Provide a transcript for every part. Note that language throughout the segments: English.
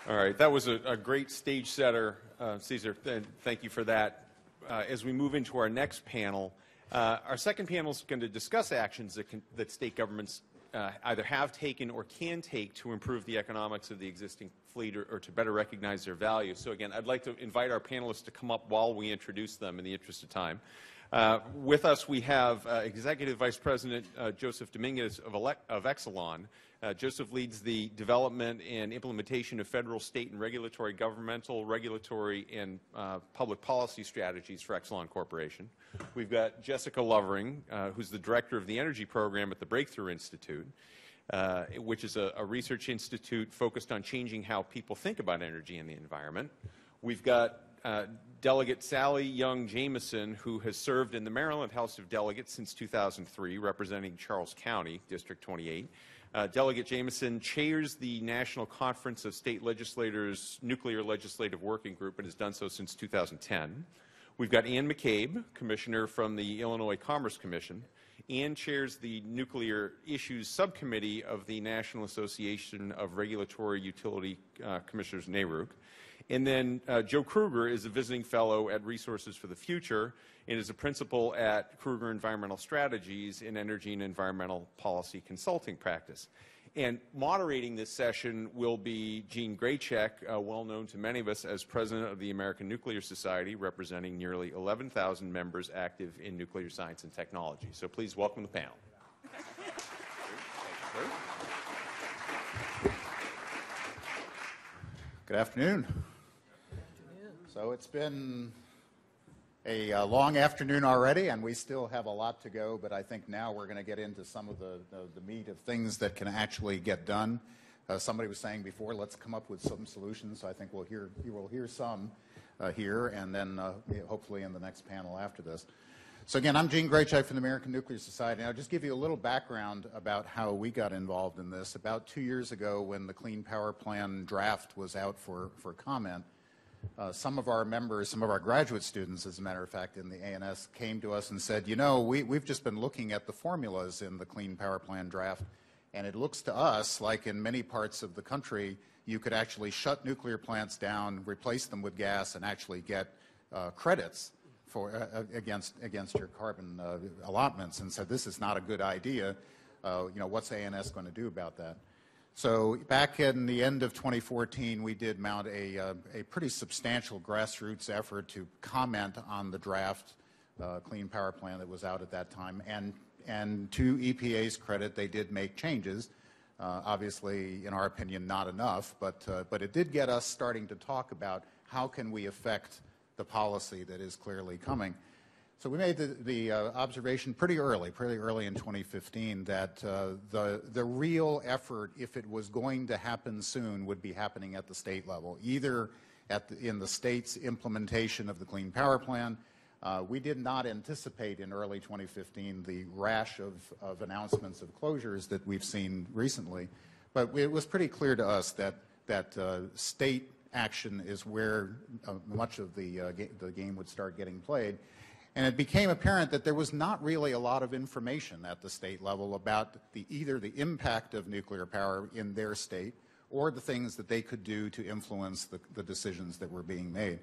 All right, that was a great stage setter, Caesar. Thank you for that. As we move into our next panel, our second panel is going to discuss actions that state governments either have taken or can take to improve the economics of the existing fleet or to better recognize their value. So again, I'd like to invite our panelists to come up while we introduce them in the interest of time. With us, we have Executive Vice President Joseph Dominguez of Exelon. Joseph leads the development and implementation of federal, state, and regulatory, governmental, regulatory, and public policy strategies for Exelon Corporation. We've got Jessica Lovering, who's the director of the energy program at the Breakthrough Institute, which is a research institute focused on changing how people think about energy and the environment. We've got Delegate Sally Young Jameson, who has served in the Maryland House of Delegates since 2003, representing Charles County, District 28. Delegate Jameson chairs the National Conference of State Legislators Nuclear Legislative Working Group and has done so since 2010. We've got Ann McCabe, Commissioner from the Illinois Commerce Commission. Ann chairs the Nuclear Issues Subcommittee of the National Association of Regulatory Utility Commissioners, NARUC. And then Joe Kruger is a visiting fellow at Resources for the Future and is a principal at Kruger Environmental Strategies in Energy and Environmental Policy Consulting Practice. And moderating this session will be Eugene Grecheck, well known to many of us as President of the American Nuclear Society, representing nearly 11,000 members active in nuclear science and technology. So please welcome the panel. Good afternoon. So it's been a long afternoon already, and we still have a lot to go, but I think now we're going to get into some of the meat of things that can actually get done. Somebody was saying before, let's come up with some solutions, so I think you will hear some here, and then hopefully in the next panel after this. So again, I'm Eugene Grecheck from the American Nuclear Society, and I'll just give you a little background about how we got involved in this. About 2 years ago, when the Clean Power Plan draft was out for comment, some of our members, some of our graduate students, as a matter of fact, in the ANS came to us and said, you know, we've just been looking at the formulas in the Clean Power Plan draft, and it looks to us like in many parts of the country, you could actually shut nuclear plants down, replace them with gas, and actually get credits for against your carbon allotments, and said this is not a good idea. You know, what's ANS going to do about that? So back in the end of 2014, we did mount a pretty substantial grassroots effort to comment on the draft Clean Power Plan that was out at that time. And to EPA's credit, they did make changes. Obviously, in our opinion, not enough, but it did get us starting to talk about how can we affect the policy that is clearly coming. So we made the observation pretty early in 2015, that the real effort, if it was going to happen soon, would be happening at the state level, either in the state's implementation of the Clean Power Plan. We did not anticipate in early 2015 the rash of announcements of closures that we've seen recently, but it was pretty clear to us that state action is where much of the game would start getting played. And it became apparent that there was not really a lot of information at the state level about either the impact of nuclear power in their state or the things that they could do to influence the decisions that were being made.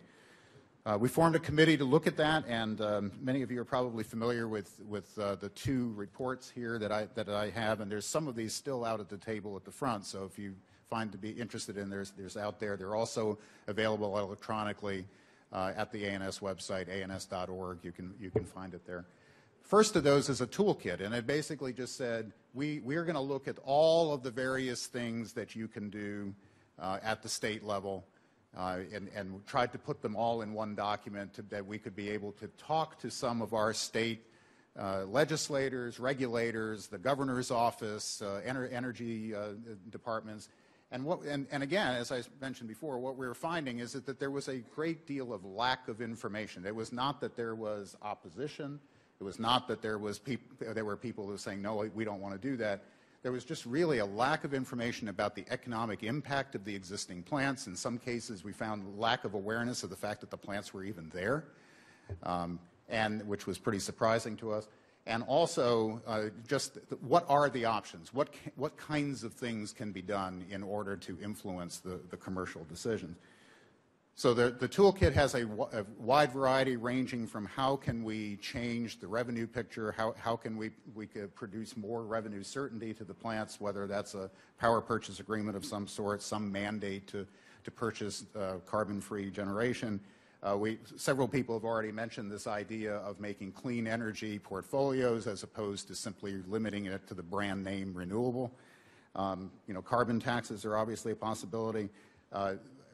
We formed a committee to look at that, and many of you are probably familiar with the two reports here that I have, and there's some of these still out at the table at the front, so if you find to be interested in, there's out there. They're also available electronically at the ANS website, ans.org. You can find it there. First of those is a toolkit, and it basically just said, we're going to look at all of the various things that you can do at the state level, and tried to put them all in one document that we could be able to talk to some of our state legislators, regulators, the governor's office, energy departments. And again, as I mentioned before, what we were finding is that there was a great deal of lack of information. It was not that there was opposition. It was not that there were people who were saying, no, we don't want to do that. There was just really a lack of information about the economic impact of the existing plants. In some cases, we found lack of awareness of the fact that the plants were even there, and which was pretty surprising to us. And also, what are the options? What kinds of things can be done in order to influence the commercial decisions? So the toolkit has a wide variety, ranging from how can we change the revenue picture, how can we could produce more revenue certainty to the plants, whether that's a power purchase agreement of some sort, some mandate to purchase carbon-free generation. Several people have already mentioned this idea of making clean energy portfolios as opposed to simply limiting it to the brand name renewable. Carbon taxes are obviously a possibility.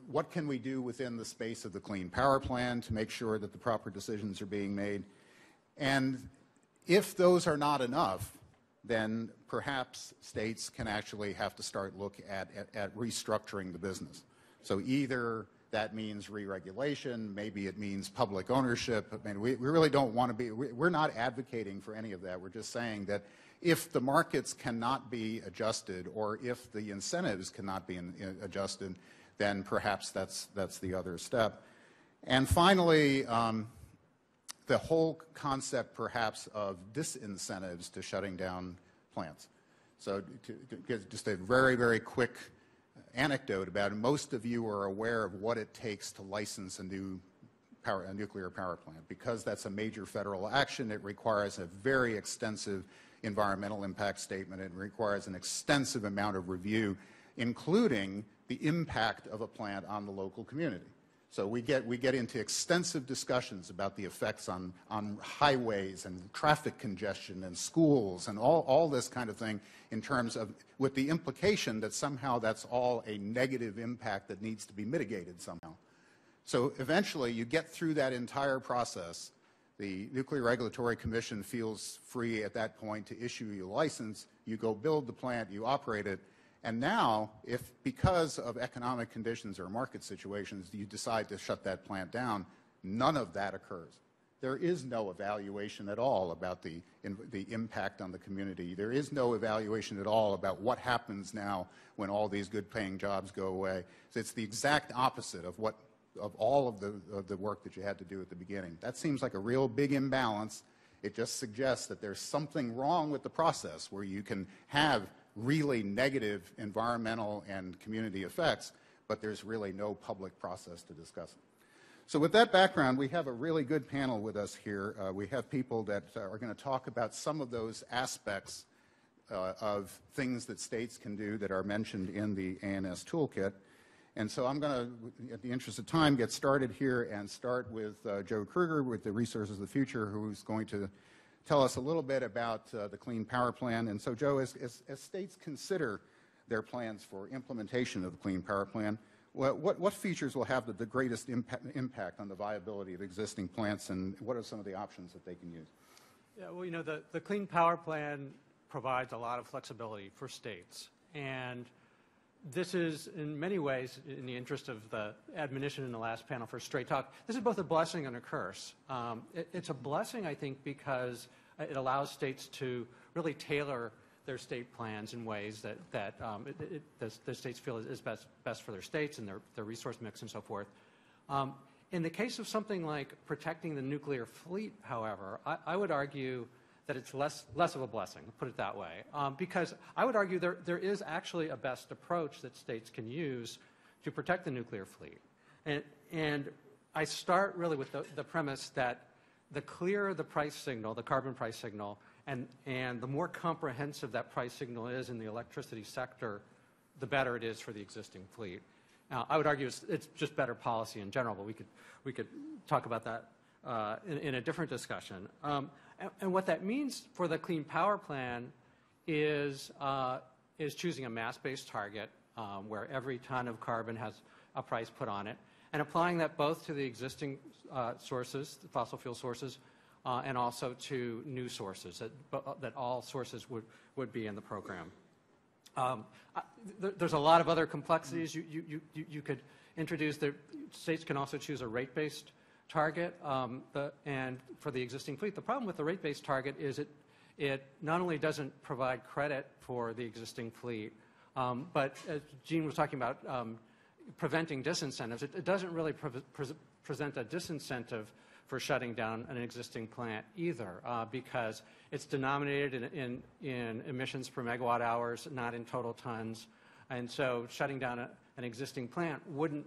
What can we do within the space of the Clean Power Plan to make sure that the proper decisions are being made? And if those are not enough, then perhaps states can actually have to start look at restructuring the business. So either that means re-regulation, maybe it means public ownership. I mean, we really don't want to be, we're not advocating for any of that. We're just saying that if the markets cannot be adjusted, or if the incentives cannot be adjusted, then perhaps that's the other step. And finally, the whole concept perhaps of disincentives to shutting down plants. So to give just a very, very quick anecdote about it, most of you are aware of what it takes to license a nuclear power plant. Because that's a major federal action, it requires a very extensive environmental impact statement. It requires an extensive amount of review, including the impact of a plant on the local community. So we get into extensive discussions about the effects on highways and traffic congestion and schools and all this kind of thing, in terms of, with the implication that somehow that's all a negative impact that needs to be mitigated somehow. So eventually you get through that entire process. The Nuclear Regulatory Commission feels free at that point to issue you a license. You go build the plant, you operate it. And now, if because of economic conditions or market situations you decide to shut that plant down, none of that occurs. There is no evaluation at all about the impact on the community. There is no evaluation at all about what happens now when all these good-paying jobs go away. So it's the exact opposite of all of the work that you had to do at the beginning. That seems like a real big imbalance. It just suggests that there's something wrong with the process where you can have really negative environmental and community effects, but there's really no public process to discuss it. So with that background, we have a really good panel with us here. We have people that are going to talk about some of those aspects of things that states can do that are mentioned in the ANS toolkit. And so I'm going to, at the interest of time, get started here and start with Joe Kruger with the Resources of the Future, who's going to tell us a little bit about the Clean Power Plan. And so, Joe, as states consider their plans for implementation of the Clean Power Plan, what features will have the greatest impact on the viability of existing plants, and what are some of the options that they can use? Yeah, well, the Clean Power Plan provides a lot of flexibility for states. And this is, in many ways, in the interest of the admonition in the last panel for straight talk, this is both a blessing and a curse. It's a blessing, I think, because it allows states to really tailor their state plans in ways that the states feel is best for their states and their resource mix and so forth. In the case of something like protecting the nuclear fleet, however, I would argue that it's less of a blessing, put it that way, because I would argue there is actually a best approach that states can use to protect the nuclear fleet. And I start really with the premise that the clearer the price signal, the carbon price signal, and the more comprehensive that price signal is in the electricity sector, the better it is for the existing fleet. Now, I would argue it's just better policy in general, but we could talk about that in a different discussion. And what that means for the Clean Power Plan is choosing a mass-based target where every ton of carbon has a price put on it, and applying that both to the existing sources, the fossil fuel sources, and also to new sources, that all sources would be in the program. There's a lot of other complexities you could introduce. States can also choose a rate-based target, and for the existing fleet. The problem with the rate-based target is it not only doesn't provide credit for the existing fleet, but as Gene was talking about preventing disincentives, it doesn't really present a disincentive for shutting down an existing plant either, because it's denominated in emissions per megawatt hours, not in total tons. And so shutting down an existing plant wouldn't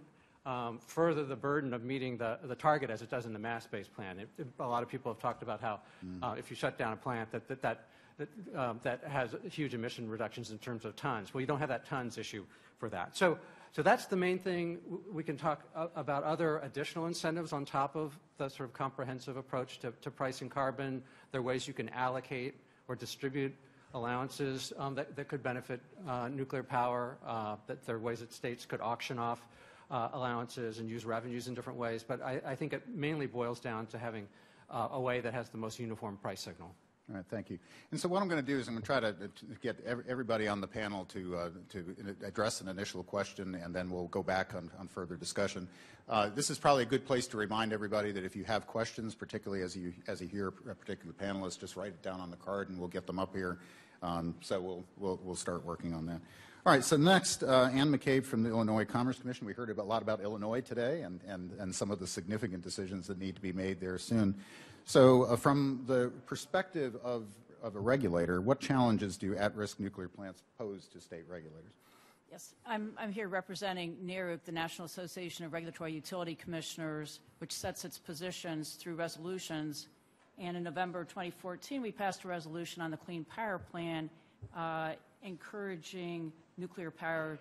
further the burden of meeting the target as it does in the mass-based plant. A lot of people have talked about how if you shut down a plant that has huge emission reductions in terms of tons. Well, you don't have that tons issue for that. So that's the main thing. We can talk about other additional incentives on top of the sort of comprehensive approach to pricing carbon. There are ways you can allocate or distribute allowances that could benefit nuclear power. That there are ways that states could auction off allowances and use revenues in different ways. But I think it mainly boils down to having a way that has the most uniform price signal. All right, thank you. And so what I'm going to do is I'm going to try to get everybody on the panel to address an initial question, and then we'll go back on further discussion. This is probably a good place to remind everybody that if you have questions, particularly as you hear a particular panelist, just write it down on the card, and we'll get them up here. So we'll start working on that. All right, so next, Ann McCabe from the Illinois Commerce Commission. We heard a lot about Illinois today and some of the significant decisions that need to be made there soon. So from the perspective of a regulator, what challenges do at-risk nuclear plants pose to state regulators? Yes, I'm here representing NARUC, the National Association of Regulatory Utility Commissioners, which sets its positions through resolutions. And in November 2014, we passed a resolution on the Clean Power Plan encouraging nuclear power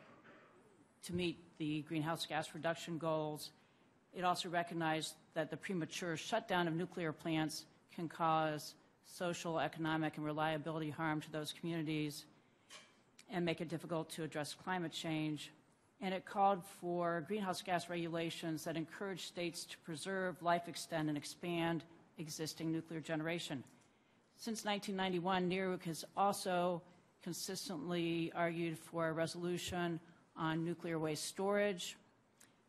to meet the greenhouse gas reduction goals. It also recognized that the premature shutdown of nuclear plants can cause social, economic, and reliability harm to those communities and make it difficult to address climate change. And it called for greenhouse gas regulations that encourage states to preserve, life extend, and expand existing nuclear generation. Since 1991, NARUC has also consistently argued for a resolution on nuclear waste storage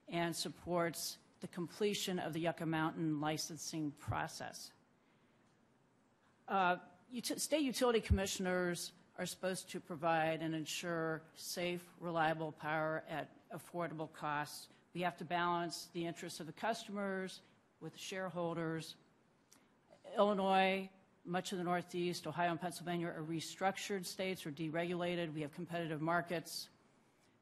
and supports the completion of the Yucca Mountain licensing process. State utility commissioners are supposed to provide and ensure safe, reliable power at affordable costs. We have to balance the interests of the customers with the shareholders. Illinois, much of the Northeast, Ohio, and Pennsylvania are restructured states or deregulated. We have competitive markets.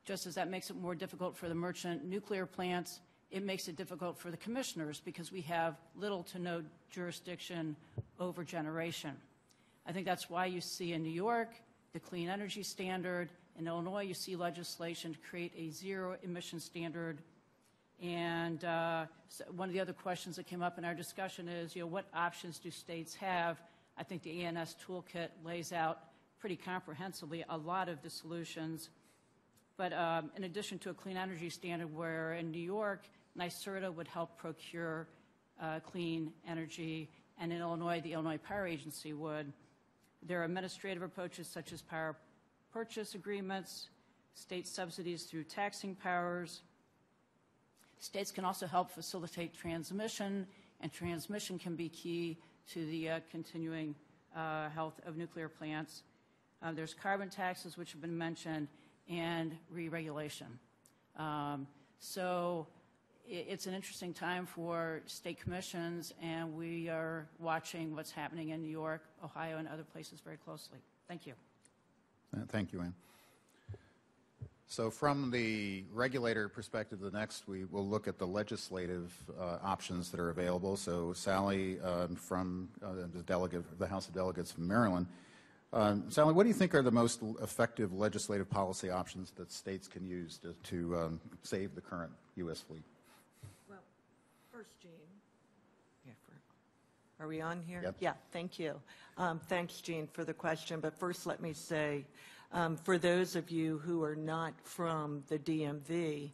Just as that makes it more difficult for the merchant nuclear plants, it makes it difficult for the commissioners because we have little to no jurisdiction over generation. I think that's why you see in New York the clean energy standard. In Illinois, you see legislation to create a zero emission standard. And so one of the other questions that came up in our discussion is, what options do states have? I think the ANS toolkit lays out pretty comprehensively a lot of the solutions. But in addition to a clean energy standard, where in New York, NYSERDA would help procure clean energy, and in Illinois, the Illinois Power Agency would. There are administrative approaches such as power purchase agreements, state subsidies through taxing powers. States can also help facilitate transmission, and transmission can be key to the continuing health of nuclear plants. There's carbon taxes, which have been mentioned, and re-regulation. So it's an interesting time for state commissions, and we are watching what's happening in New York, Ohio, and other places very closely. Thank you. Thank you, Ann. So from the regulator perspective, the next we will look at the legislative options that are available. So Sally from the House of Delegates from Maryland. Sally, what do you think are the most effective legislative policy options that states can use to save the current U.S. fleet? Well, first, Gene. Are we on here? Yep. Yeah, thank you. Thanks, Gene, for the question. But first, let me say, for those of you who are not from the DMV,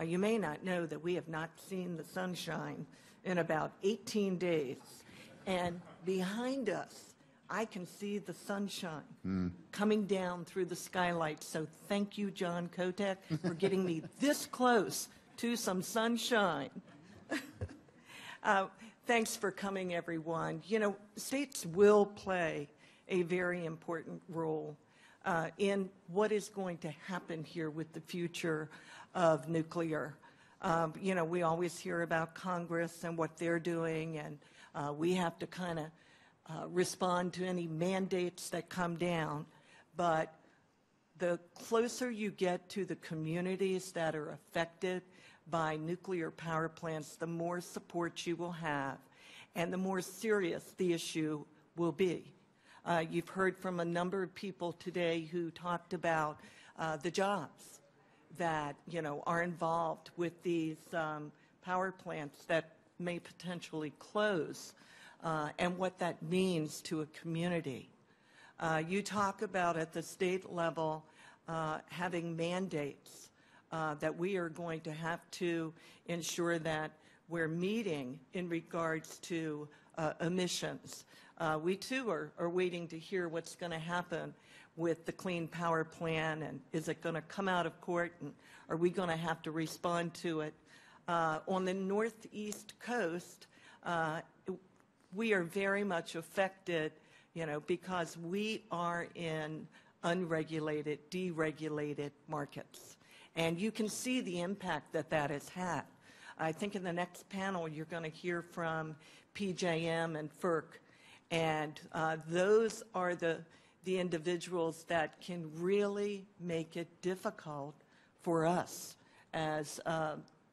you may not know that we have not seen the sunshine in about 18 days. And behind us, I can see the sunshine coming down through the skylight. So thank you, John Kotek, for getting me this close to some sunshine. Thanks for coming, everyone. States will play a very important role in what is going to happen here with the future of nuclear. You know, we always hear about Congress and what they're doing, and we have to kind of respond to any mandates that come down. But the closer you get to the communities that are affected by nuclear power plants, the more support you will have, and the more serious the issue will be. You've heard from a number of people today who talked about the jobs that, you know, are involved with these power plants that may potentially close, and what that means to a community. You talk about at the state level having mandates that we are going to have to ensure that we're meeting in regards to emissions. We too are waiting to hear what's going to happen with the Clean Power Plan, and is it going to come out of court, and are we going to have to respond to it? On the Northeast coast, we are very much affected, you know, because we are in unregulated, deregulated markets. And you can see the impact that that has had. I think in the next panel, you're going to hear from PJM and FERC. And those are the individuals that can really make it difficult for us as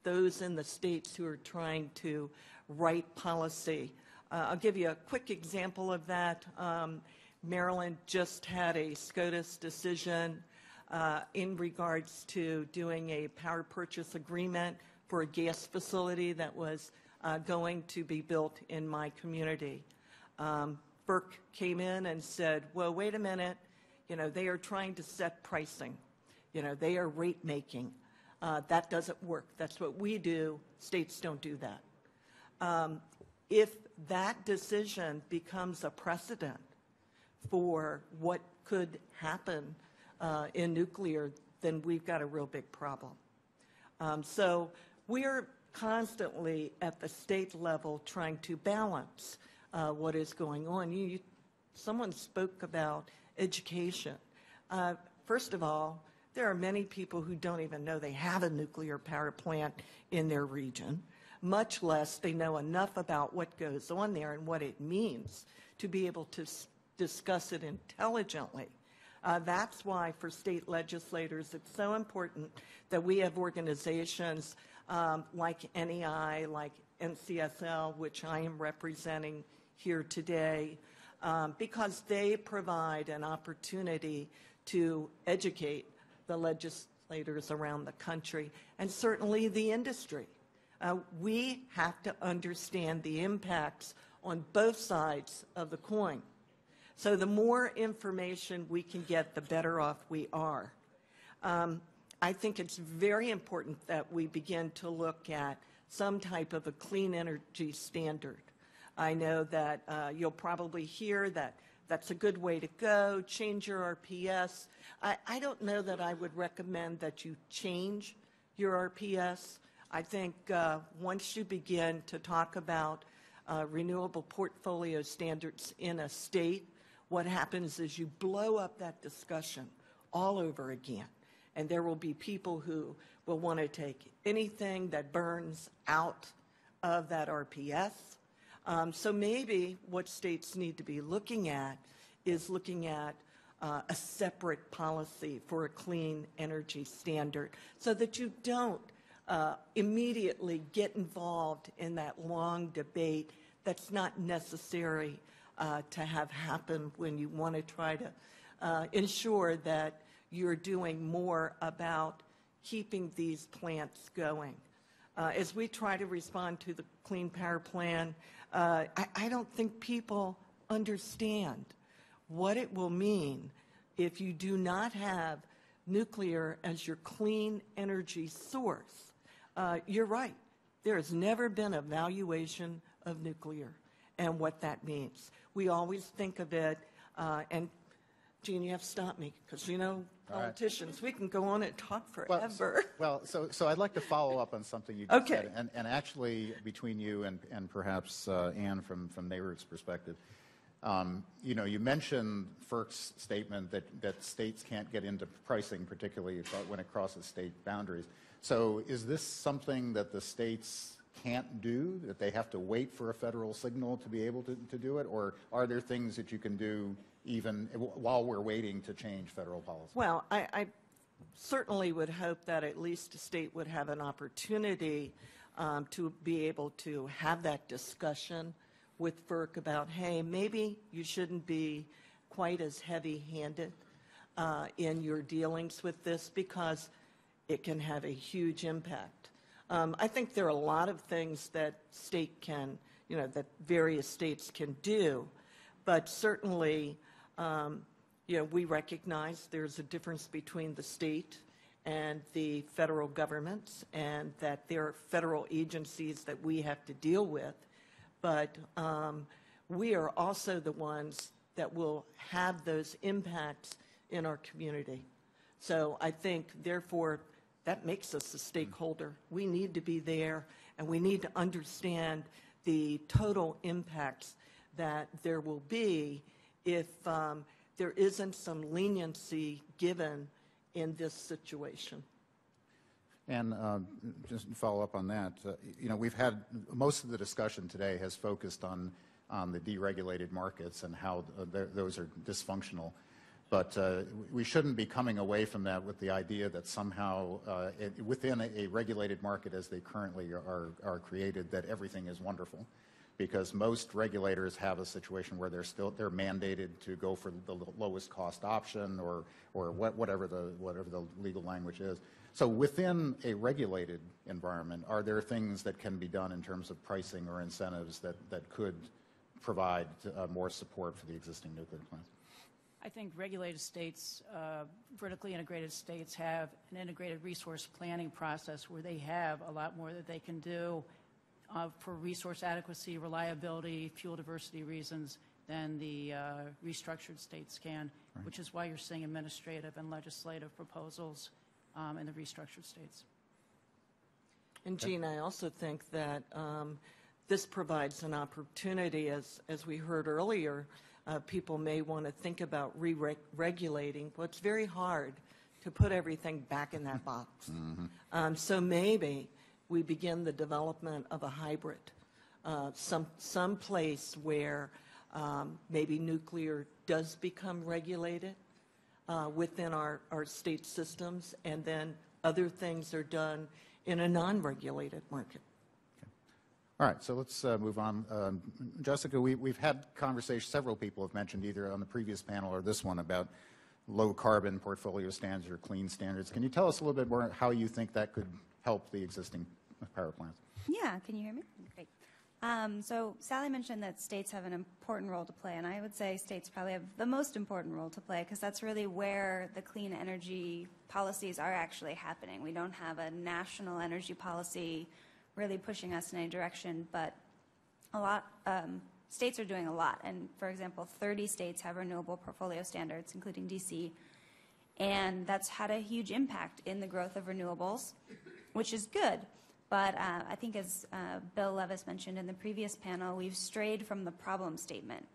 those in the states who are trying to write policy. I'll give you a quick example of that. Maryland just had a SCOTUS decision in regards to doing a power purchase agreement for a gas facility that was going to be built in my community. FERC came in and said, well, wait a minute, you know, they are trying to set pricing. You know, they are rate making. That doesn't work. That's what we do. States don't do that. If that decision becomes a precedent for what could happen in nuclear, then we've got a real big problem. So we're constantly at the state level trying to balance what is going on. Someone spoke about education. First of all, there are many people who don't even know they have a nuclear power plant in their region, much less they know enough about what goes on there and what it means to be able to discuss it intelligently. That's why for state legislators it's so important that we have organizations like NEI, like NCSL, which I am representing here today, because they provide an opportunity to educate the legislators around the country and certainly the industry. We have to understand the impacts on both sides of the coin. So the more information we can get, the better off we are. I think it's very important that we begin to look at some type of a clean energy standard. I know that you'll probably hear that that's a good way to go, change your RPS. I don't know that I would recommend that you change your RPS. I think once you begin to talk about renewable portfolio standards in a state, what happens is you blow up that discussion all over again. And there will be people who will want to take anything that burns out of that RPS. So maybe what states need to be looking at is looking at a separate policy for a clean energy standard so that you don't immediately get involved in that long debate that's not necessary to have happen when you want to try to ensure that you're doing more about keeping these plants going. As we try to respond to the Clean Power Plan, I don't think people understand what it will mean if you do not have nuclear as your clean energy source. You're right. There has never been a valuation of nuclear and what that means. We always think of it, and Gene, you have to stop me, because you know, politicians, we can go on and talk forever. So I'd like to follow up on something you just said, and actually between you and perhaps Ann from NARUC's perspective. You know, you mentioned FERC's statement that states can't get into pricing, particularly when it crosses state boundaries. So is this something that the states can't do, that they have to wait for a federal signal to be able to do it? Or are there things that you can do even while we're waiting to change federal policy? Well, I certainly would hope that at least a state would have an opportunity to be able to have that discussion with FERC about, hey, maybe you shouldn't be quite as heavy-handed in your dealings with this because it can have a huge impact. I think there are a lot of things that state can, that various states can do, but certainly, we recognize there's a difference between the state and the federal governments, and that there are federal agencies that we have to deal with, but we are also the ones that will have those impacts in our community. So I think, therefore, that makes us a stakeholder. We need to be there, and we need to understand the total impacts that there will be if there isn't some leniency given in this situation. And just to follow up on that, we've had most of the discussion today has focused on the deregulated markets and how those are dysfunctional. But we shouldn't be coming away from that with the idea that somehow within a regulated market as they currently are created, that everything is wonderful. Because most regulators have a situation where they're mandated to go for the lowest cost option or whatever the legal language is. So within a regulated environment, are there things that can be done in terms of pricing or incentives that could provide more support for the existing nuclear plants? I think regulated states, vertically integrated states, have an integrated resource planning process where they have a lot more that they can do for resource adequacy, reliability, fuel diversity reasons than the restructured states can, right. Which is why you're seeing administrative and legislative proposals in the restructured states. And Gene, I also think that this provides an opportunity, as we heard earlier, people may want to think about re-regulating. Well, it's very hard to put everything back in that box. Mm-hmm. So maybe we begin the development of a hybrid, some place where maybe nuclear does become regulated within our state systems, and then other things are done in a non-regulated market. All right, so let's move on. Jessica, we've had conversations, several people have mentioned either on the previous panel or this one about low carbon portfolio standards or clean standards. Can you tell us a little bit more how you think that could help the existing power plants? Yeah, can you hear me? Great. So Sally mentioned that states have an important role to play, and I would say states probably have the most important role to play because that's really where the clean energy policies are actually happening. We don't have a national energy policy really pushing us in any direction, but states are doing a lot. And for example, 30 states have renewable portfolio standards, including DC, and that's had a huge impact in the growth of renewables, which is good. But I think as Bill Levis mentioned in the previous panel, we've strayed from the problem statement.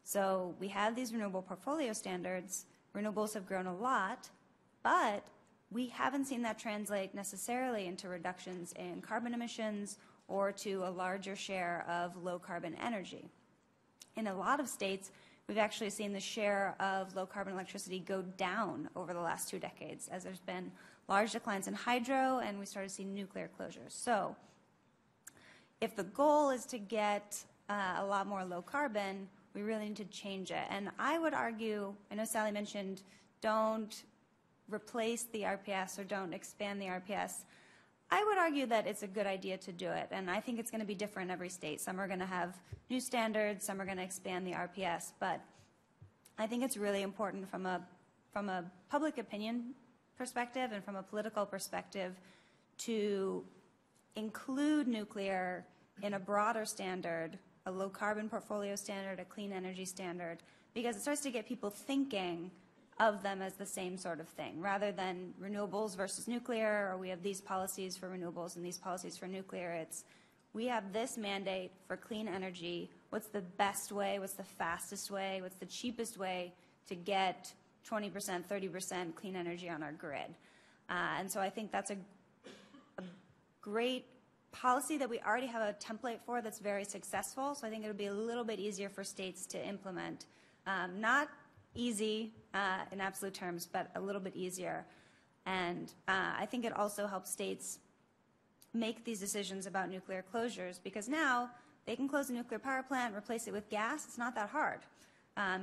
So we have these renewable portfolio standards, renewables have grown a lot, but we haven't seen that translate necessarily into reductions in carbon emissions or to a larger share of low carbon energy. In a lot of states, we've actually seen the share of low carbon electricity go down over the last 2 decades as there's been large declines in hydro and we started seeing nuclear closures. So if the goal is to get a lot more low carbon, we really need to change it. And I would argue, I know Sally mentioned don't replace the RPS or don't expand the RPS. I would argue that it's a good idea to do it, and I think it's going to be different in every state. Some are going to have new standards, some are going to expand the RPS, but I think it's really important from a public opinion perspective and from a political perspective to include nuclear in a broader standard, a low carbon portfolio standard, a clean energy standard, because it starts to get people thinking of them as the same sort of thing, rather than renewables versus nuclear, or we have these policies for renewables and these policies for nuclear. It's we have this mandate for clean energy. What's the best way? What's the fastest way? What's the cheapest way to get 20%, 30% clean energy on our grid? And so I think that's great policy that we already have a template for that's very successful. So I think it'll be a little bit easier for states to implement. Not easy in absolute terms, but a little bit easier. And I think it also helps states make these decisions about nuclear closures, because now they can close a nuclear power plant, replace it with gas. It's not that hard.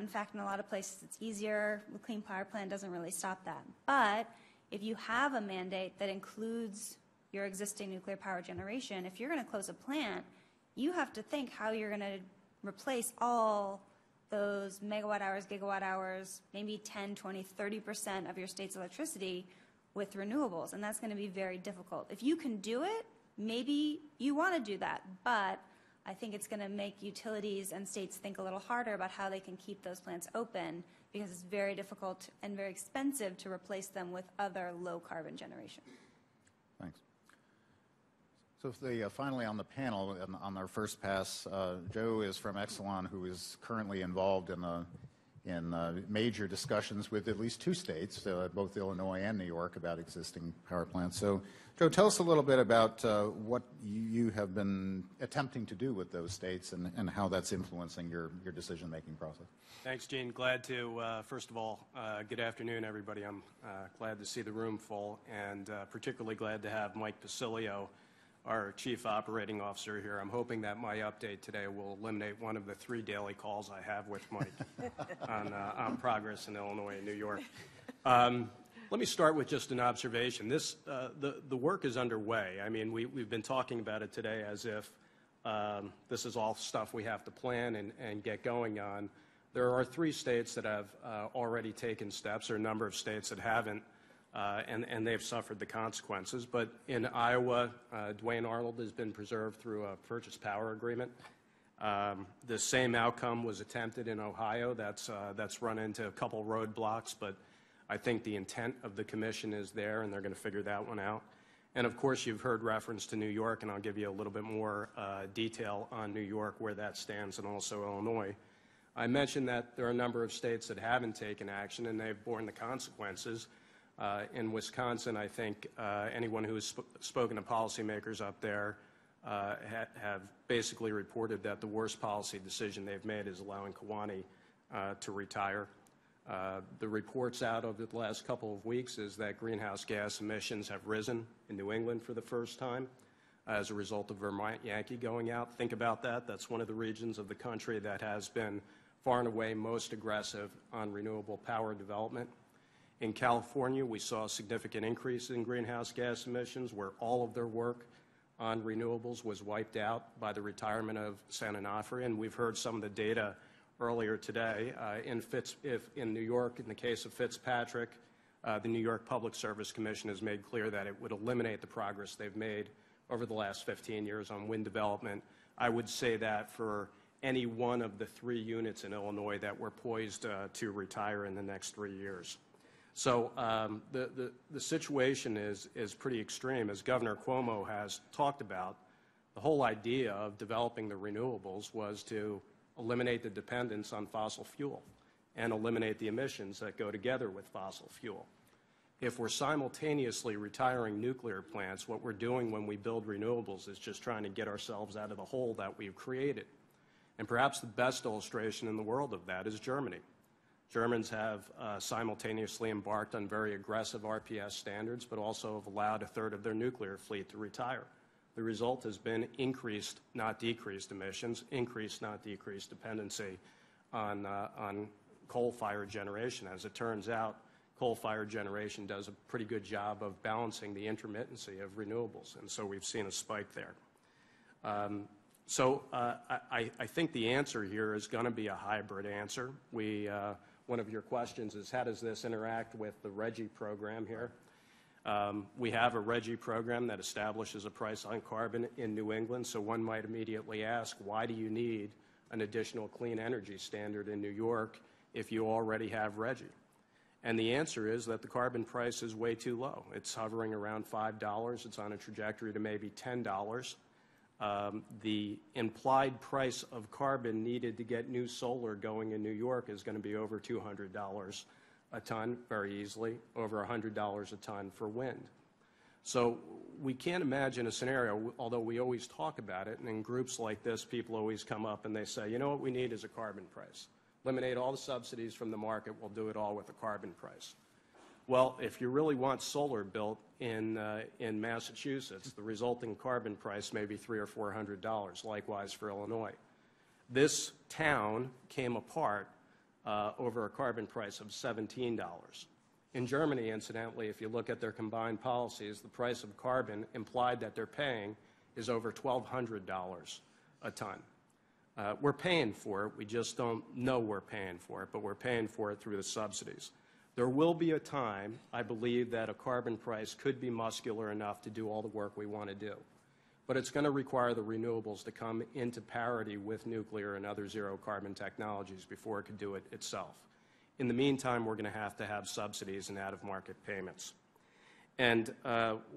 In fact, in a lot of places it's easier. The Clean Power Plan doesn't really stop that. But if you have a mandate that includes your existing nuclear power generation, if you're going to close a plant, you have to think how you're going to replace all those megawatt hours, gigawatt hours, maybe 10, 20, 30% of your state's electricity with renewables, and that's going to be very difficult. If you can do it, maybe you want to do that, but I think it's going to make utilities and states think a little harder about how they can keep those plants open, because it's very difficult and very expensive to replace them with other low-carbon generation. Thanks. So finally on the panel, on our first pass, Joe is from Exelon, who is currently involved in major discussions with at least two states, both Illinois and New York, about existing power plants. So, Joe, tell us a little bit about what you have been attempting to do with those states and how that's influencing your decision-making process. Thanks, Gene. Glad to, first of all, good afternoon, everybody. I'm glad to see the room full, and particularly glad to have Mike Pacilio, our Chief Operating Officer, here. I'm hoping that my update today will eliminate one of the 3 daily calls I have with Mike on progress in Illinois and New York. Let me start with just an observation. The work is underway. I mean, we've been talking about it today as if this is all stuff we have to plan and get going on. There are 3 states that have already taken steps. There are a number of states that haven't. And they've suffered the consequences. But in Iowa, Duane Arnold has been preserved through a purchase power agreement. The same outcome was attempted in Ohio. That's run into a couple roadblocks, but I think the intent of the commission is there, and they're going to figure that one out. And of course, you've heard reference to New York, and I'll give you a little bit more detail on New York, where that stands, and also Illinois. I mentioned that there are a number of states that haven't taken action, and they've borne the consequences. In Wisconsin, I think anyone who has spoken to policymakers up there have basically reported that the worst policy decision they've made is allowing Kewaunee to retire. The reports out over the last couple of weeks is that greenhouse gas emissions have risen in New England for the first time as a result of Vermont Yankee going out. Think about that. That's one of the regions of the country that has been far and away most aggressive on renewable power development. In California, we saw a significant increase in greenhouse gas emissions, where all of their work on renewables was wiped out by the retirement of San Onofre. And we've heard some of the data earlier today. In New York, in the case of Fitzpatrick, the New York Public Service Commission has made clear that it would eliminate the progress they've made over the last 15 years on wind development. I would say that for any one of the 3 units in Illinois that we're poised to retire in the next 3 years. So the situation is pretty extreme. As Governor Cuomo has talked about, the whole idea of developing the renewables was to eliminate the dependence on fossil fuel and eliminate the emissions that go together with fossil fuel. If we're simultaneously retiring nuclear plants, what we're doing when we build renewables is just trying to get ourselves out of the hole that we've created. And perhaps the best illustration in the world of that is Germany. Germans have simultaneously embarked on very aggressive RPS standards, but also have allowed 1/3 of their nuclear fleet to retire. The result has been increased, not decreased emissions, increased, not decreased dependency on coal-fired generation. As it turns out, coal-fired generation does a pretty good job of balancing the intermittency of renewables, and so we've seen a spike there. I think the answer here is going to be a hybrid answer. One of your questions is, how does this interact with the RGGI program here? We have a RGGI program that establishes a price on carbon in New England, so one might immediately ask, why do you need an additional clean energy standard in New York if you already have RGGI? And the answer is that the carbon price is way too low. It's hovering around $5. It's on a trajectory to maybe $10. The implied price of carbon needed to get new solar going in New York is going to be over $200 a ton, very easily, over $100 a ton for wind. So we can't imagine a scenario, although we always talk about it, and in groups like this, people always come up and they say, you know what we need is a carbon price. Eliminate all the subsidies from the market, we'll do it all with a carbon price. Well, if you really want solar built in Massachusetts, the resulting carbon price may be $300 or $400, likewise for Illinois. This town came apart over a carbon price of $17. In Germany, incidentally, if you look at their combined policies, the price of carbon implied that they're paying is over $1,200 a ton. We're paying for it. We just don't know we're paying for it, but we're paying for it through the subsidies. There will be a time, I believe, that a carbon price could be muscular enough to do all the work we want to do. But it's going to require the renewables to come into parity with nuclear and other zero-carbon technologies before it could do it itself. In the meantime, we're going to have subsidies and out-of-market payments. And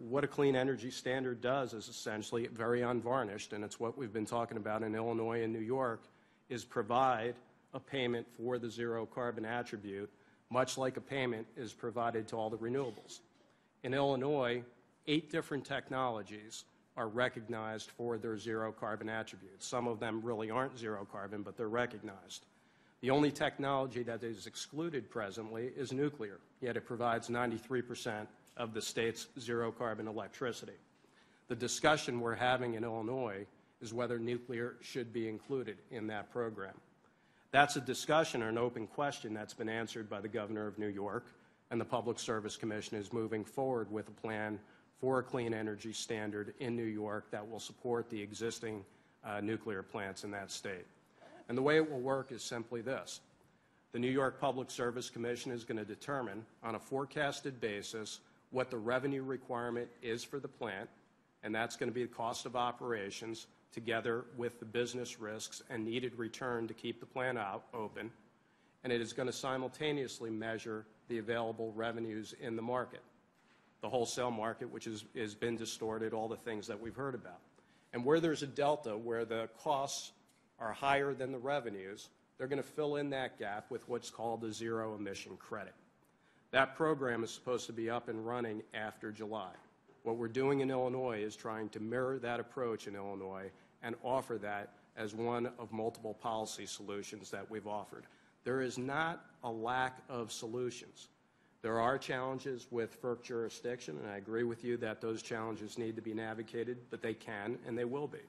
what a clean energy standard does is essentially very unvarnished, and it's what we've been talking about in Illinois and New York, is provide a payment for the zero-carbon attribute, much like a payment is provided to all the renewables. In Illinois, 8 different technologies are recognized for their zero-carbon attributes. Some of them really aren't zero-carbon, but they're recognized. The only technology that is excluded presently is nuclear, yet it provides 93% of the state's zero-carbon electricity. The discussion we're having in Illinois is whether nuclear should be included in that program. That's a discussion or an open question that's been answered by the Governor of New York, and the Public Service Commission is moving forward with a plan for a clean energy standard in New York that will support the existing nuclear plants in that state. And the way it will work is simply this. The New York Public Service Commission is going to determine on a forecasted basis what the revenue requirement is for the plant, and that's going to be the cost of operations together with the business risks and needed return to keep the plant open, and it is going to simultaneously measure the available revenues in the market, the wholesale market, which has been distorted, all the things that we've heard about. And where there's a delta, where the costs are higher than the revenues, they're going to fill in that gap with what's called a zero emission credit. That program is supposed to be up and running after July. What we're doing in Illinois is trying to mirror that approach in Illinois and offer that as one of multiple policy solutions that we've offered. There is not a lack of solutions. There are challenges with FERC jurisdiction, and I agree with you that those challenges need to be navigated, but they can and they will be.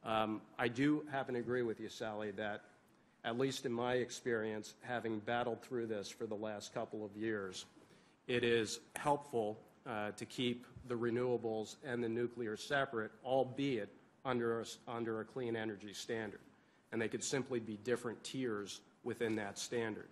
I do happen to agree with you, Sally, that at least in my experience, having battled through this for the last couple of years, it is helpful to keep the renewables and the nuclear separate, albeit under a clean energy standard. And they could simply be different tiers within that standard.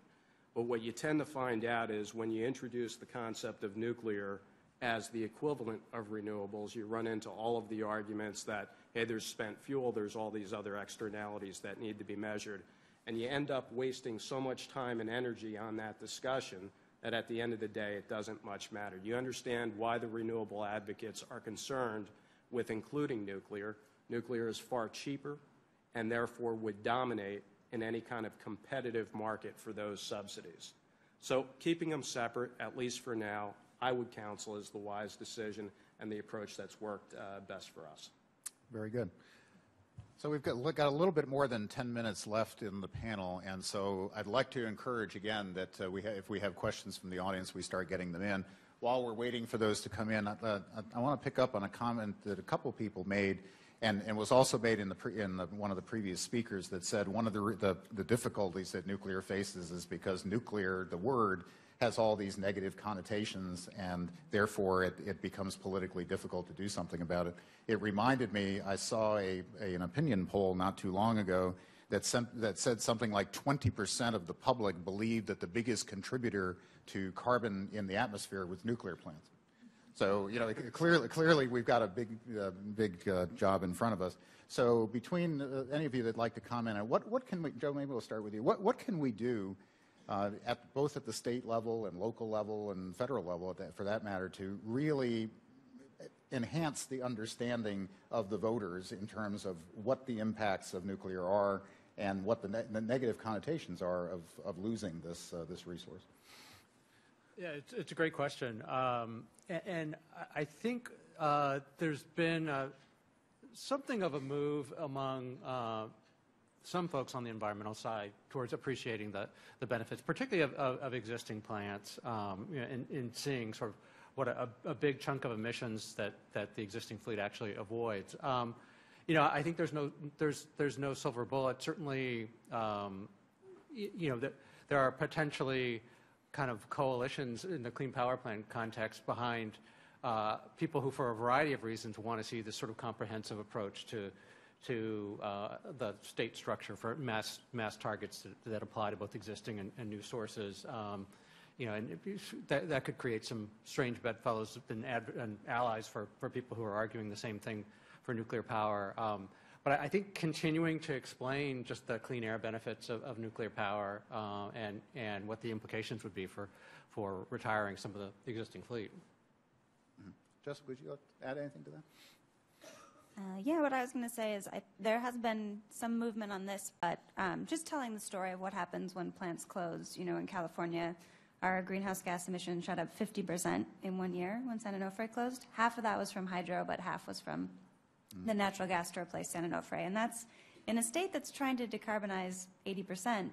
But what you tend to find out is when you introduce the concept of nuclear as the equivalent of renewables, you run into all of the arguments that, hey, there's spent fuel, there's all these other externalities that need to be measured. And you end up wasting so much time and energy on that discussion that at the end of the day, it doesn't much matter. You understand why the renewable advocates are concerned with including nuclear. Nuclear is far cheaper and therefore would dominate in any kind of competitive market for those subsidies. So keeping them separate, at least for now, I would counsel is the wise decision and the approach that's worked best for us. Very good. So we've got a little bit more than 10 minutes left in the panel, and so I'd like to encourage again that if we have questions from the audience, we start getting them in. While we're waiting for those to come in, I want to pick up on a comment that a couple people made, and was also made in one of the previous speakers, that said one of the difficulties that nuclear faces is because nuclear, the word, has all these negative connotations, and therefore it becomes politically difficult to do something about it. It reminded me, I saw an opinion poll not too long ago that said something like 20% of the public believed that the biggest contributor to carbon in the atmosphere was nuclear plants. So, you know, clearly we've got a big job in front of us. So between any of you that'd like to comment on what can we, Joe, maybe we'll start with you. What can we do both at the state level and local level and federal level, for that matter, to really enhance the understanding of the voters in terms of what the impacts of nuclear are and what the negative connotations are of losing this resource? Yeah, it's a great question. And I think there's been something of a move among some folks on the environmental side towards appreciating the benefits, particularly of existing plants, in seeing sort of what a big chunk of emissions that the existing fleet actually avoids. I think there's no silver bullet. Certainly, there are potentially kind of coalitions in the clean power plant context behind people who, for a variety of reasons, want to see this sort of comprehensive approach to the state structure for mass targets that apply to both existing and new sources. And that could create some strange bedfellows and allies for people who are arguing the same thing for nuclear power. But I think continuing to explain just the clean air benefits of nuclear power and what the implications would be for retiring some of the existing fleet. Mm-hmm. Jessica, would you add anything to that? Yeah, what I was going to say is there has been some movement on this, but just telling the story of what happens when plants close. In California, our greenhouse gas emissions shot up 50% in 1 year when San Onofre closed. Half of that was from hydro, but half was from the natural gas to replace San Onofre. And that's in a state that's trying to decarbonize 80%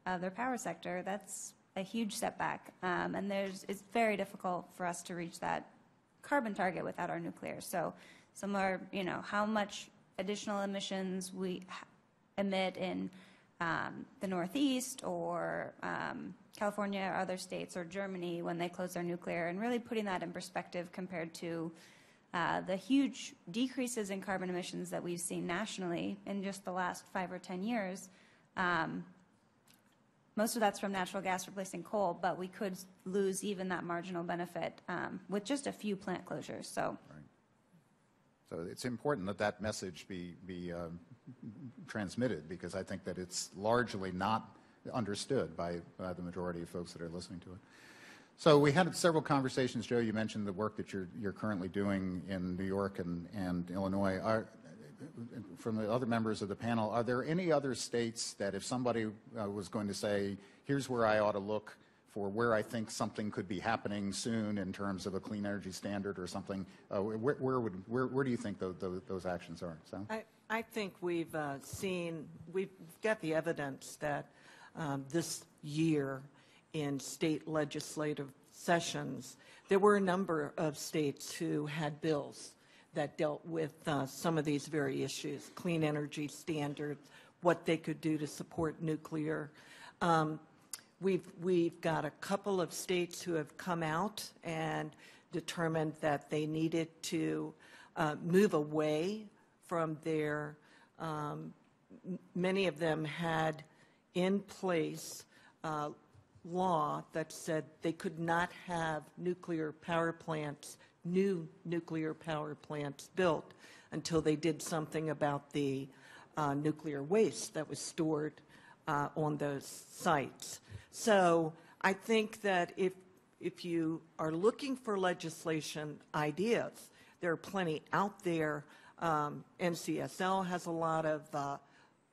of their power sector. That's a huge setback. And it's very difficult for us to reach that carbon target without our nuclear. So similar, how much additional emissions we emit in the Northeast or California or other states or Germany when they close their nuclear, and really putting that in perspective compared to the huge decreases in carbon emissions that we've seen nationally in just the last 5 or 10 years. Most of that's from natural gas replacing coal, but we could lose even that marginal benefit with just a few plant closures. So. Right. So it's important that message be transmitted, because I think that it's largely not understood by the majority of folks that are listening to it. So we had several conversations. Joe, you mentioned the work that you're currently doing in New York and Illinois. From the other members of the panel, are there any other states that if somebody was going to say, here's where I ought to look for where I think something could be happening soon in terms of a clean energy standard or something, where do you think those actions are? So? I think we've got the evidence that this year in state legislative sessions, there were a number of states who had bills that dealt with some of these very issues, clean energy standards, what they could do to support nuclear. We've got a couple of states who have come out and determined that they needed to move away from their, many of them had in place law that said they could not have nuclear power plants, new nuclear power plants built until they did something about the nuclear waste that was stored on those sites. So I think that if you are looking for legislation ideas, there are plenty out there. NCSL has a lot of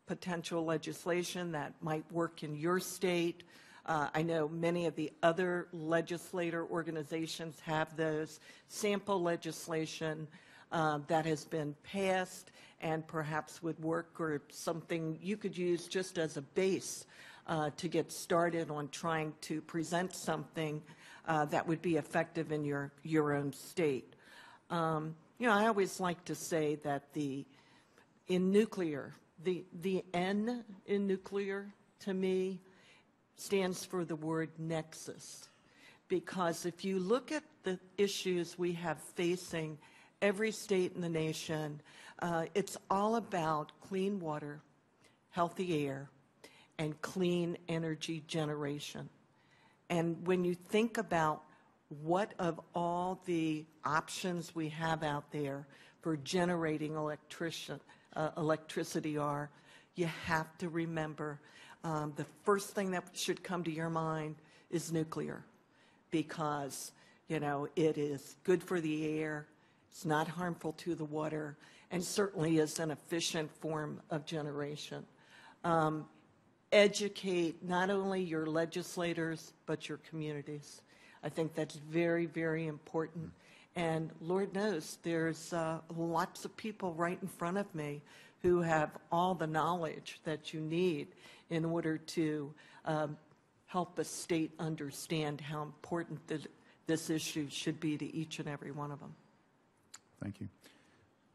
potential legislation that might work in your state. I know many of the other legislator organizations have those sample legislation that has been passed and perhaps would work, or something you could use just as a base to get started on trying to present something that would be effective in your own state. I always like to say that in nuclear, the N in nuclear, to me, stands for the word nexus. Because if you look at the issues we have facing every state in the nation, it's all about clean water, healthy air, and clean energy generation. And when you think about what of all the options we have out there for generating electricity are, you have to remember the first thing that should come to your mind is nuclear, because, it is good for the air, it's not harmful to the water, and certainly is an efficient form of generation. Educate not only your legislators, but your communities. I think that's very, very important. And Lord knows there's lots of people right in front of me who have all the knowledge that you need in order to help a state understand how important this issue should be to each and every one of them. Thank you.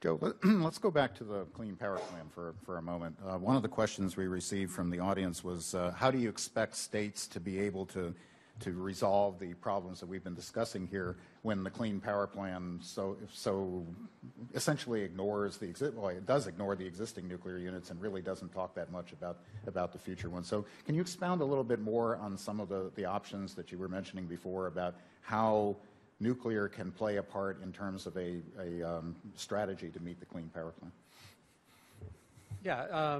Joe, let's go back to the Clean Power Plan for a moment. One of the questions we received from the audience was, how do you expect states to be able to resolve the problems that we've been discussing here when the Clean Power Plan so essentially ignores it does ignore the existing nuclear units and really doesn't talk that much about the future ones. So can you expound a little bit more on some of the options that you were mentioning before about how nuclear can play a part in terms of a strategy to meet the Clean Power Plan? Yeah,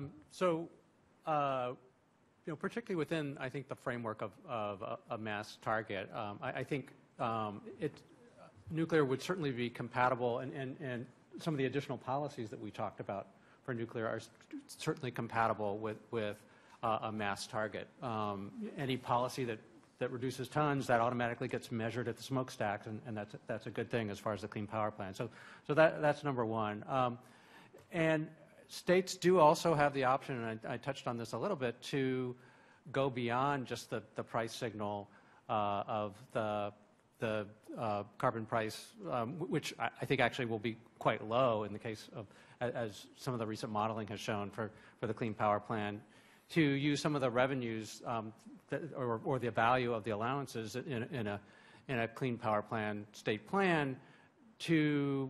particularly within, I think, the framework of a mass target, I think nuclear would certainly be compatible, and some of the additional policies that we talked about for nuclear are certainly compatible with a mass target. Any policy that reduces tons, that automatically gets measured at the smokestacks, and that's a good thing as far as the Clean Power Plan. So that's number one. And states do also have the option, and I touched on this a little bit, to go beyond just the price signal of the carbon price, which I think actually will be quite low in the case of, as some of the recent modeling has shown for the Clean Power Plan, to use some of the revenues or the value of the allowances in a Clean Power Plan state plan to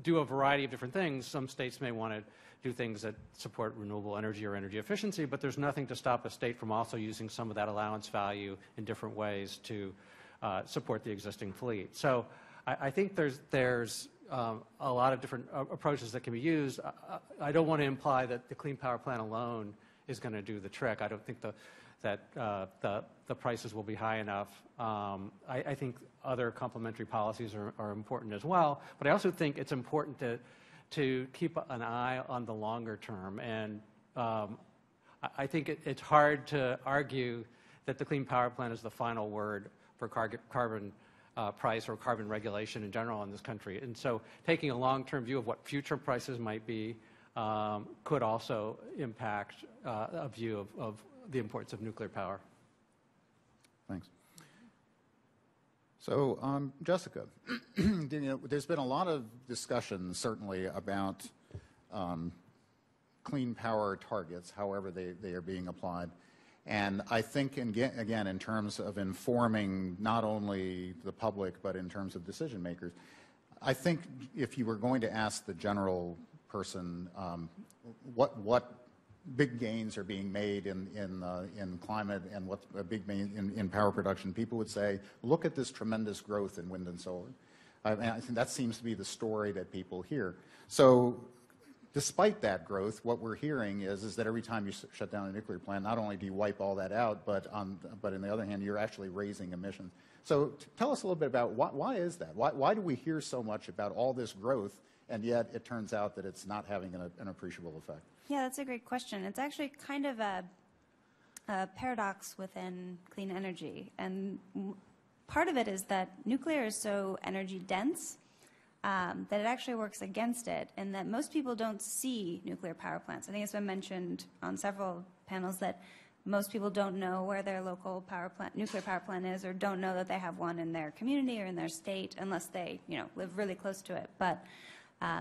do a variety of different things. Some states may want to do things that support renewable energy or energy efficiency, but there's nothing to stop a state from also using some of that allowance value in different ways to support the existing fleet. So I think there's a lot of different approaches that can be used. I don't want to imply that the Clean Power Plan alone is going to do the trick. I don't think that the prices will be high enough. I think other complementary policies are important as well, but I also think it's important to keep an eye on the longer term. And I think it's hard to argue that the Clean Power Plan is the final word for carbon price or carbon regulation in general in this country. And so taking a long-term view of what future prices might be could also impact a view of the importance of nuclear power. Thanks. So, Jessica, there's been a lot of discussion, certainly, about clean power targets, however they are being applied. And I think, again, in terms of informing not only the public, but in terms of decision makers, I think if you were going to ask the general person what big gains are being made in climate and what's a big gain in power production, people would say, look at this tremendous growth in wind and solar. I think that seems to be the story that people hear. So despite that growth, what we're hearing is that every time you shut down a nuclear plant, not only do you wipe all that out, but on the other hand, you're actually raising emissions. So tell us a little bit about why is that? Why do we hear so much about all this growth, and yet it turns out that it's not having an appreciable effect? Yeah, that's a great question. It's actually kind of a paradox within clean energy. And part of it is that nuclear is so energy dense that it actually works against it, and that most people don't see nuclear power plants. I think it's been mentioned on several panels that most people don't know where their local nuclear power plant is, or don't know that they have one in their community or in their state unless they live really close to it. But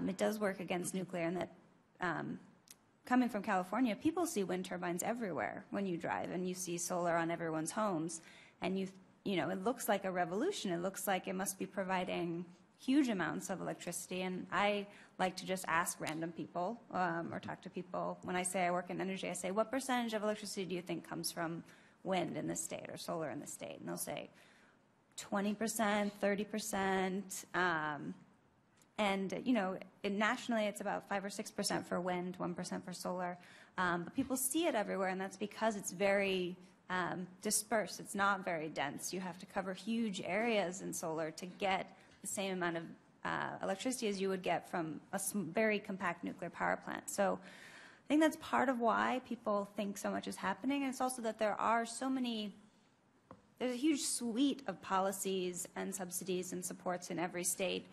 it does work against nuclear, and that coming from California, people see wind turbines everywhere when you drive, and you see solar on everyone's homes, and it looks like a revolution. It looks like it must be providing huge amounts of electricity, and I like to just ask random people or talk to people. When I say I work in energy, I say, what percentage of electricity do you think comes from wind in this state or solar in this state? And they'll say 20%, 30%. Nationally, it's about 5 or 6% for wind, 1% for solar. But people see it everywhere, and that's because it's very dispersed. It's not very dense. You have to cover huge areas in solar to get the same amount of electricity as you would get from a very compact nuclear power plant. So I think that's part of why people think so much is happening. And it's also that there are so many there's a huge suite of policies and subsidies and supports in every state.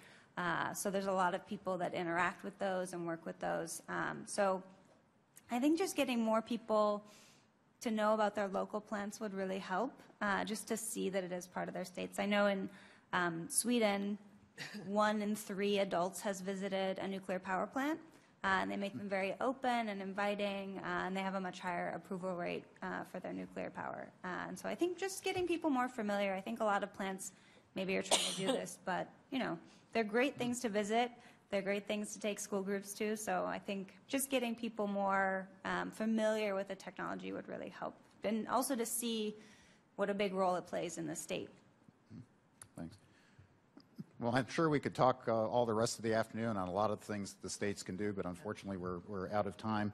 So there's a lot of people that interact with those and work with those. So I think just getting more people to know about their local plants would really help, just to see that it is part of their states. I know in Sweden, 1 in 3 adults has visited a nuclear power plant, and they make them very open and inviting, and they have a much higher approval rate for their nuclear power. And so I think just getting people more familiar. I think a lot of plants maybe are trying to do this, but you know, they're great things to visit. They're great things to take school groups to. So I think just getting people more familiar with the technology would really help, and also to see what a big role it plays in the state. Thanks. Well, I'm sure we could talk all the rest of the afternoon on a lot of things the states can do, but unfortunately we're out of time.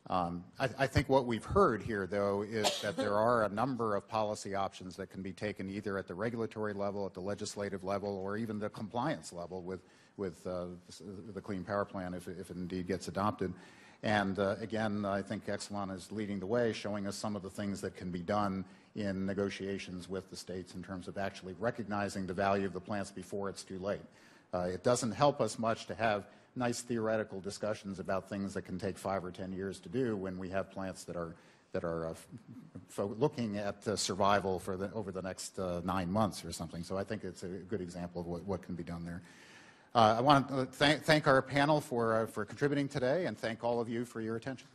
I think what we've heard here, though, is that there are a number of policy options that can be taken either at the regulatory level, at the legislative level, or even the compliance level with the Clean Power Plan if it indeed gets adopted. And again, I think Exelon is leading the way, showing us some of the things that can be done in negotiations with the states in terms of actually recognizing the value of the plants before it's too late. It doesn't help us much to have nice theoretical discussions about things that can take 5 or 10 years to do when we have plants that are looking at survival for over the next 9 months or something. So I think it's a good example of what can be done there. I want to thank our panel for contributing today, and thank all of you for your attention.